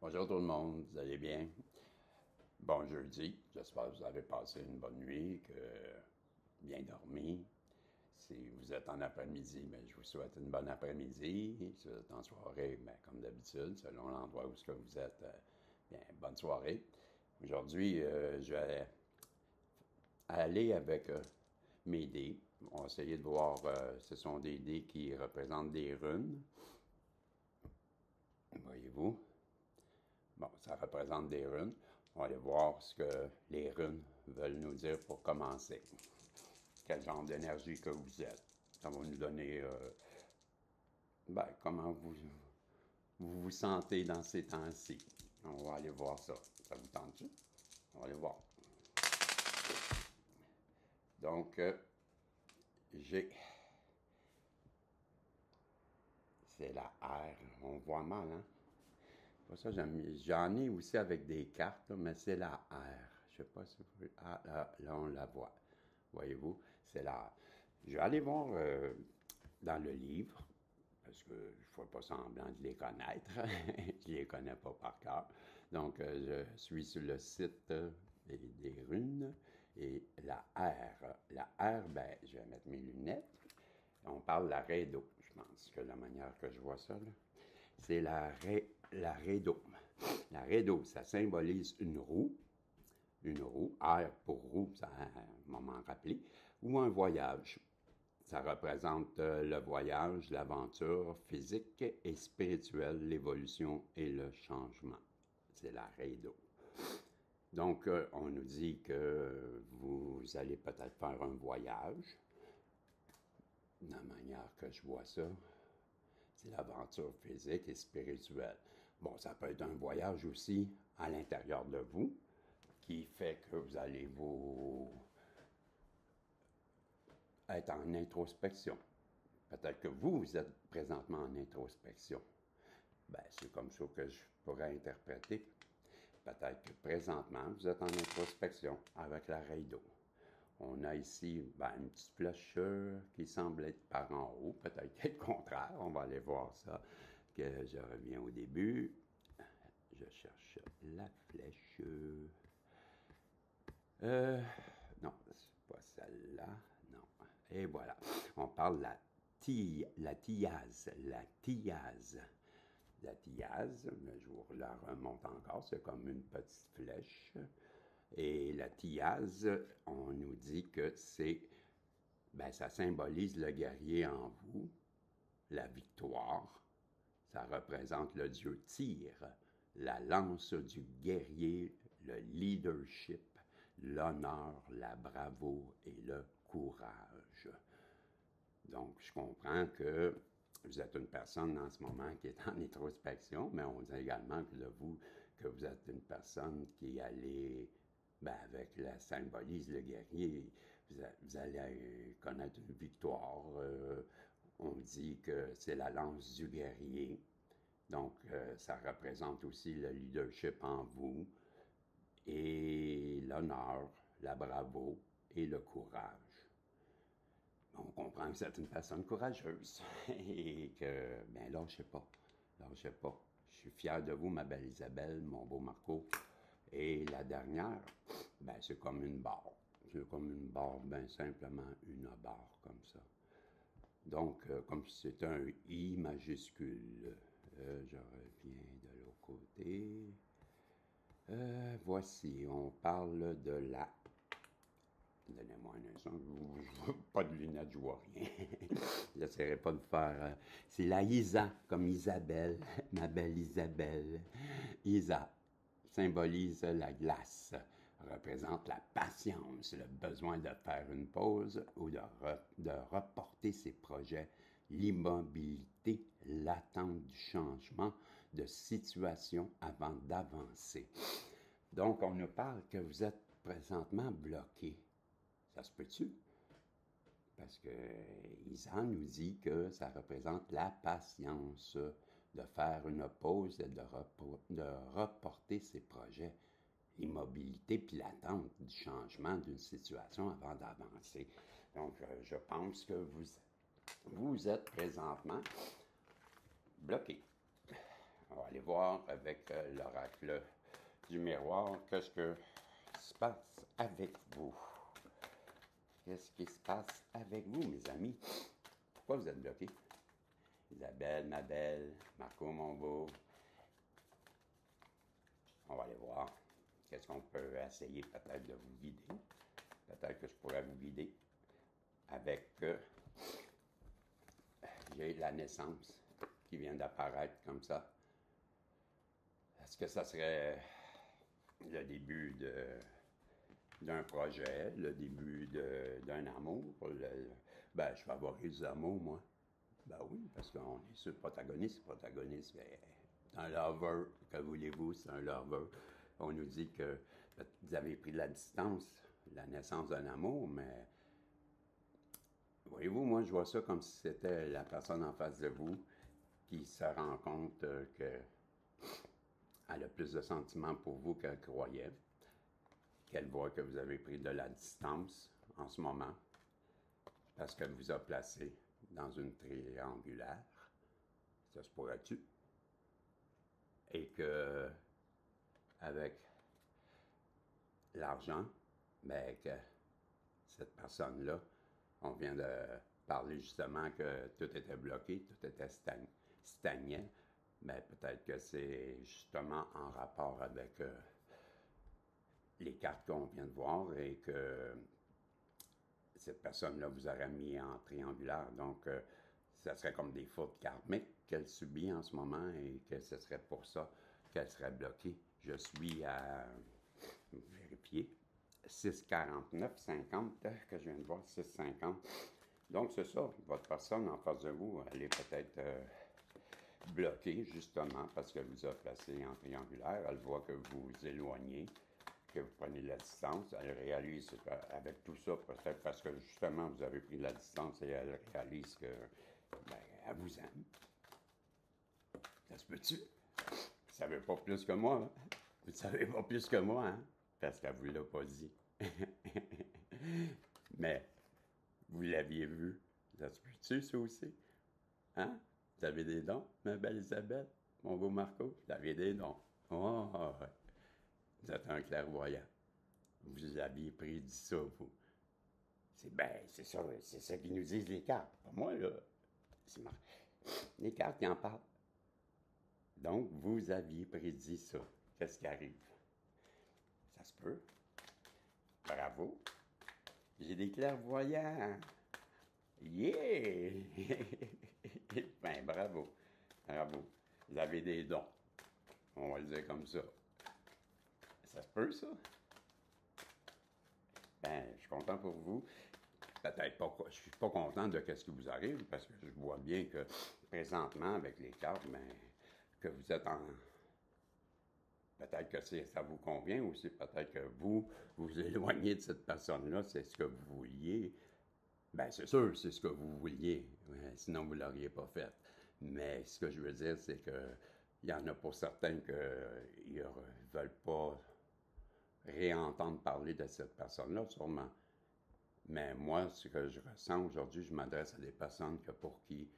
Bonjour tout le monde, vous allez bien? Bon jeudi, j'espère que vous avez passé une bonne nuit, que bien dormi. Si vous êtes en après-midi, bien, je vous souhaite une bonne après-midi. Si vous êtes en soirée, bien, comme d'habitude, selon l'endroit où vous êtes, bien, bonne soirée. Aujourd'hui, je vais aller avec mes dés. On va essayer de voir, ce sont des dés qui représentent des runes. Voyez-vous? Bon, ça représente des runes. On va aller voir ce que les runes veulent nous dire pour commencer. Quel genre d'énergie que vous êtes. Ça va nous donner comment vous sentez dans ces temps-ci. On va aller voir ça. Ça vous tente-tu? On va aller voir. Donc, j'ai... C'est la R. On voit mal, hein? Pour ça, j'en ai aussi avec des cartes, là, mais c'est la R. Je ne sais pas si vous... Ah, là, on la voit. Voyez-vous, c'est la R. Je vais aller voir dans le livre, parce que je ne fais pas semblant de les connaître. Je ne les connais pas par cœur. Donc, je suis sur le site des runes et la R. La R, ben, je vais mettre mes lunettes. On parle de la Redo, je pense que la manière que je vois ça, là, c'est la Redo. La Redo, ça symbolise une roue, R pour roue, ça m'a m'en rappelé, ou un voyage. Ça représente le voyage, l'aventure physique et spirituelle, l'évolution et le changement. C'est la Redo. Donc, on nous dit que vous allez peut-être faire un voyage. De la manière que je vois ça, c'est l'aventure physique et spirituelle. Bon, ça peut être un voyage aussi à l'intérieur de vous qui fait que vous allez vous être en introspection. Peut-être que vous êtes présentement en introspection. Ben, c'est comme ça que je pourrais interpréter. Peut-être que présentement, vous êtes en introspection avec la Reido. On a ici une petite flèche qui semble être par en haut, peut-être le contraire, on va aller voir ça, que je reviens au début. Je cherche la flèche. Non, c'est pas celle-là, non. Et voilà, on parle de la thiase. La thiase, je vous la remonte encore, c'est comme une petite flèche. Et la thiase, on nous dit que c'est, ça symbolise le guerrier en vous, la victoire. Ça représente le dieu Tyr, la lance du guerrier, le leadership, l'honneur, la bravoure et le courage. Donc, je comprends que vous êtes une personne en ce moment qui est en introspection, mais on dit également que vous êtes une personne qui est allée, avec la symbolise le guerrier, vous allez connaître une victoire. On dit que c'est la lance du guerrier. Donc, ça représente aussi le leadership en vous et l'honneur, la bravoure et le courage. On comprend que vous êtes une personne courageuse et que, lâchez pas, lâchez pas. Je suis fier de vous, ma belle Isabelle, mon beau Marco. Et la dernière, c'est comme une barre. C'est comme une barre, simplement une barre comme ça. Donc, comme si c'était un I majuscule. Je reviens de l'autre côté. Voici, on parle de la... Donnez-moi un instant, pas de lunettes, je vois rien. J'essaierai pas de faire... c'est la Isa, comme Isabelle, ma belle Isabelle. Isa symbolise la glace, représente la patience, le besoin de faire une pause ou de reporter ses projets, l'immobilité, l'attente du changement de situation avant d'avancer. Donc, on nous parle que vous êtes présentement bloqué. Ça se peut-tu? Parce que Isa nous dit que ça représente la patience de faire une pause et de reporter ses projets, l'immobilité puis l'attente du changement d'une situation avant d'avancer. Donc, je pense que vous êtes présentement bloqué. On va aller voir avec l'oracle du miroir qu'est-ce que se passe avec vous. Qu'est-ce qui se passe avec vous, mes amis? Pourquoi vous êtes bloqués? Isabelle, ma belle, Marco, mon beau. On va aller voir. Qu'est-ce qu'on peut essayer peut-être de vous guider? Peut-être que je pourrais vous guider avec j'ai la naissance qui vient d'apparaître comme ça. Est-ce que ça serait le début d'un projet, le début d'un amour? Ben, je favorise l'amour, moi. Ben oui, parce qu'on est sur le protagoniste. Le protagoniste, c'est un lover. Que voulez-vous, c'est un lover. On nous dit que vous avez pris de la distance, la naissance d'un amour, mais voyez-vous, moi, je vois ça comme si c'était la personne en face de vous qui se rend compte qu'elle a plus de sentiments pour vous qu'elle croyait, qu'elle voit que vous avez pris de la distance en ce moment, parce qu'elle vous a placé dans une triangulaire, ça se pourrait-tu, et que avec l'argent, ben, que cette personne-là, on vient de parler justement que tout était bloqué, tout était stagnant, mais peut-être que c'est justement en rapport avec les cartes qu'on vient de voir et que cette personne-là vous aurait mis en triangulaire. Donc, ça serait comme des fautes karmiques qu'elle subit en ce moment et que ce serait pour ça qu'elle serait bloquée. Je suis à vérifier. 6,49,50 que je viens de voir, 6,50. Donc, c'est ça. Votre personne en face de vous, elle est peut-être bloquée, justement, parce qu'elle vous a placé en triangulaire. Elle voit que vous vous éloignez, que vous prenez de la distance. Elle réalise avec tout ça, peut-être parce que, justement, vous avez pris de la distance et elle réalise que, ben, elle vous aime. Ça se peut-tu? Vous ne savez pas plus que moi, hein? Vous ne savez pas plus que moi, hein? Parce qu'elle ne vous l'a pas dit. Mais, vous l'aviez vu. Ça se peut-tu, ça aussi? Hein? Vous avez des dons, ma belle Isabelle? Mon beau Marco? Vous avez des dons. Oh, vous êtes un clairvoyant. Vous aviez prédit ça, vous. C'est ça qu'ils nous disent les cartes. Pas moi, là. C'est les cartes qui en parlent. Donc, vous aviez prédit ça. Qu'est-ce qui arrive? Ça se peut. Bravo. J'ai des clairvoyants. Yeah! Ben, bravo. Bravo. Vous avez des dons. On va le dire comme ça. Ça se peut, ça? Ben, je suis content pour vous. Peut-être pas, je suis pas content de ce qui vous arrive, parce que je vois bien que, présentement, avec les cartes, ben, que vous êtes en... Peut-être que ça vous convient aussi, peut-être que vous vous éloignez de cette personne-là, c'est ce que vous vouliez. Bien, c'est sûr, c'est ce que vous vouliez, sinon vous ne l'auriez pas fait. Mais ce que je veux dire, c'est que il y en a pour certains qui ne veulent pas réentendre parler de cette personne-là, sûrement. Mais moi, ce que je ressens aujourd'hui, je m'adresse à des personnes que pour qui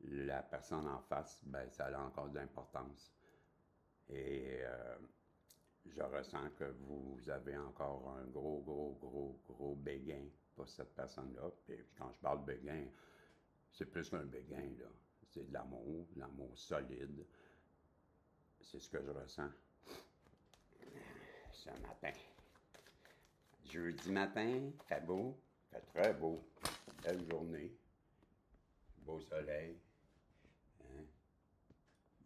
la personne en face, ben, ça a encore de l'importance. Et je ressens que vous avez encore un gros béguin pour cette personne-là. Puis quand je parle de béguin, c'est plus qu'un béguin, là. C'est de l'amour solide. C'est ce que je ressens ce matin. Jeudi matin, fait beau, fait très beau. Belle journée, beau soleil. Hein?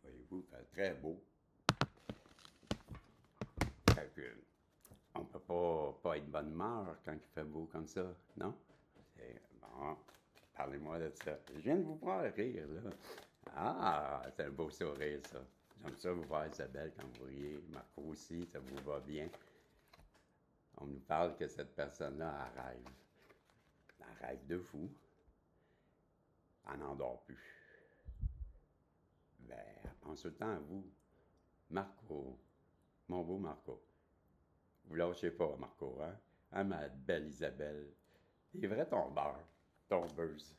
Voyez-vous, fait très beau. Fait que, on peut pas être de bonne humeur quand il fait beau comme ça, non? C'est bon. Parlez-moi de ça. Je viens de vous voir rire, là. Ah, c'est un beau sourire, ça. J'aime ça vous voir, Isabelle, quand vous riez. Marco aussi, ça vous va bien. On nous parle que cette personne-là, elle rêve. Elle rêve de vous. Elle n'en dort plus. Ben, elle pense tout le temps à vous. Marco, mon beau Marco. Vous lâchez pas, Marco, hein? Hein, ma belle Isabelle. Des vrais tombeurs, tombeuses,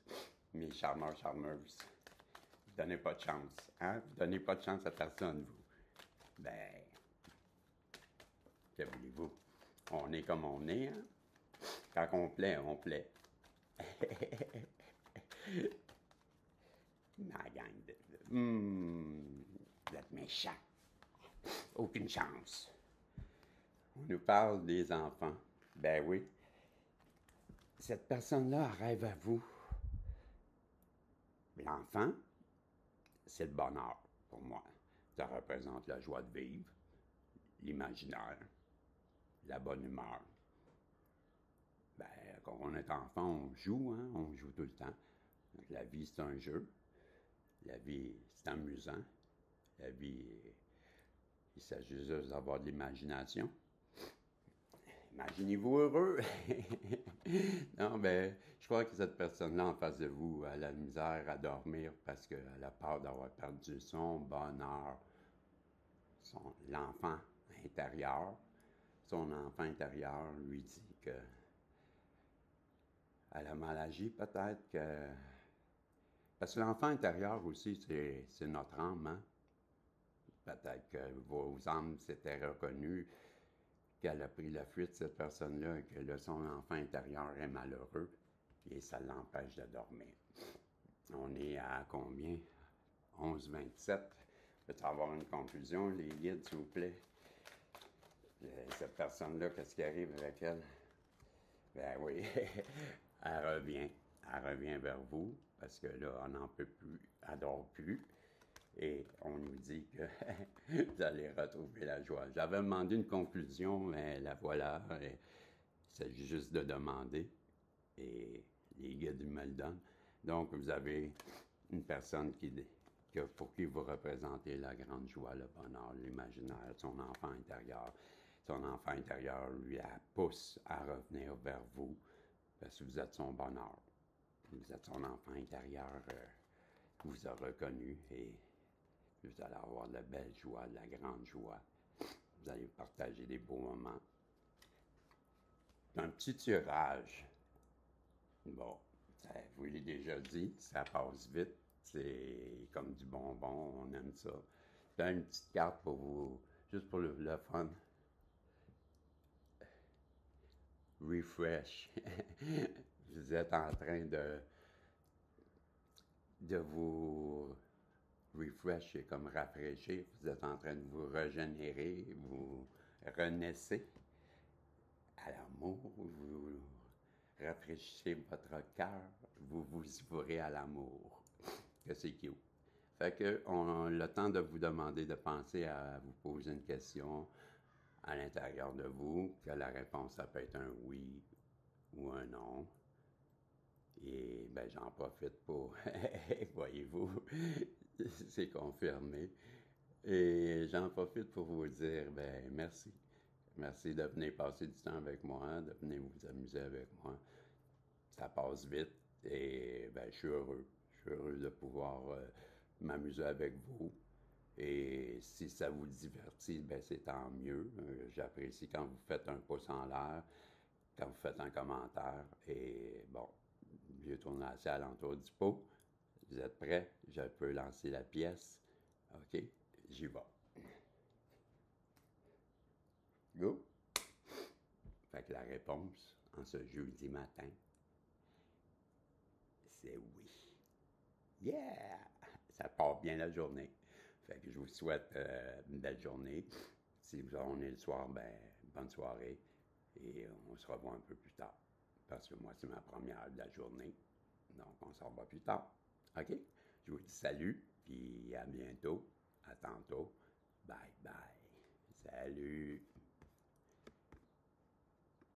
mes charmeurs, charmeuses. Vous donnez pas de chance, hein? Vous donnez pas de chance à personne, vous. Ben, que voulez-vous? On est comme on est, hein? Quand on plaît, on plaît. Ma gang de... vous êtes méchants. Aucune chance. On nous parle des enfants. Ben oui. Cette personne-là rêve à vous. L'enfant, c'est le bonheur pour moi. Ça représente la joie de vivre, l'imaginaire, la bonne humeur. Ben, quand on est enfant, on joue, hein? On joue tout le temps. Donc, la vie, c'est un jeu. La vie, c'est amusant. La vie, il s'agit juste d'avoir de l'imagination. Imaginez-vous heureux. Non, ben, je crois que cette personne-là en face de vous a la misère à dormir parce qu'elle a peur d'avoir perdu son bonheur, l'enfant intérieur. Son enfant intérieur lui dit que elle a mal agi, peut-être que... Parce que l'enfant intérieur aussi, c'est notre âme, hein? Peut-être que vos âmes s'étaient reconnues qu'elle a pris la fuite, cette personne-là, et que là, son enfant intérieur est malheureux, et ça l'empêche de dormir. On est à combien? 11h27. Peut-être avoir une conclusion, les guides, s'il vous plaît? Cette personne-là, qu'est-ce qui arrive avec elle? Ben oui, elle revient. Elle revient vers vous, parce que là, on n'en peut plus, elle dort plus. Et on nous dit que vous allez retrouver la joie. J'avais demandé une conclusion, mais la voilà. Il s'agit juste de demander. Et les guides me le donnent. Donc, vous avez une personne pour qui vous représentez la grande joie, le bonheur, l'imaginaire, son enfant intérieur. Son enfant intérieur lui pousse à revenir vers vous parce que vous êtes son bonheur. Vous êtes son enfant intérieur qui vous a reconnu et vous allez avoir de la belle joie, de la grande joie. Vous allez partager des beaux moments. Un petit tirage. Bon, je vous l'ai déjà dit, ça passe vite. C'est comme du bonbon, on aime ça. J'ai une petite carte pour vous, juste pour le fun. Refresh. Vous êtes en train de vous refresh, c'est comme rafraîchir. Vous êtes en train de vous régénérer, vous renaissez à l'amour, vous rafraîchissez votre cœur, vous vous ouvrez à l'amour. Que c'est cute. Fait que on a le temps de vous demander de penser à vous poser une question à l'intérieur de vous, que la réponse, ça peut être un oui ou un non. Et ben j'en profite pour, voyez-vous, c'est confirmé. Et j'en profite pour vous dire, ben merci. Merci de venir passer du temps avec moi, de venir vous amuser avec moi. Ça passe vite et ben je suis heureux. Je suis heureux de pouvoir m'amuser avec vous. Et si ça vous divertit, ben c'est tant mieux. J'apprécie quand vous faites un pouce en l'air, quand vous faites un commentaire. Et bon, je tourne assez alentour du pot. Vous êtes prêts? Je peux lancer la pièce. OK? J'y vais. Go! Fait que la réponse en ce jeudi matin, c'est oui. Yeah! Ça part bien la journée. Fait que je vous souhaite une belle journée. Si on est le soir, ben bonne soirée. Et on se revoit un peu plus tard. Parce que moi, c'est ma première de la journée. Donc, on se revoit plus tard. OK? Je vous dis salut, puis à bientôt. À tantôt. Bye bye. Salut.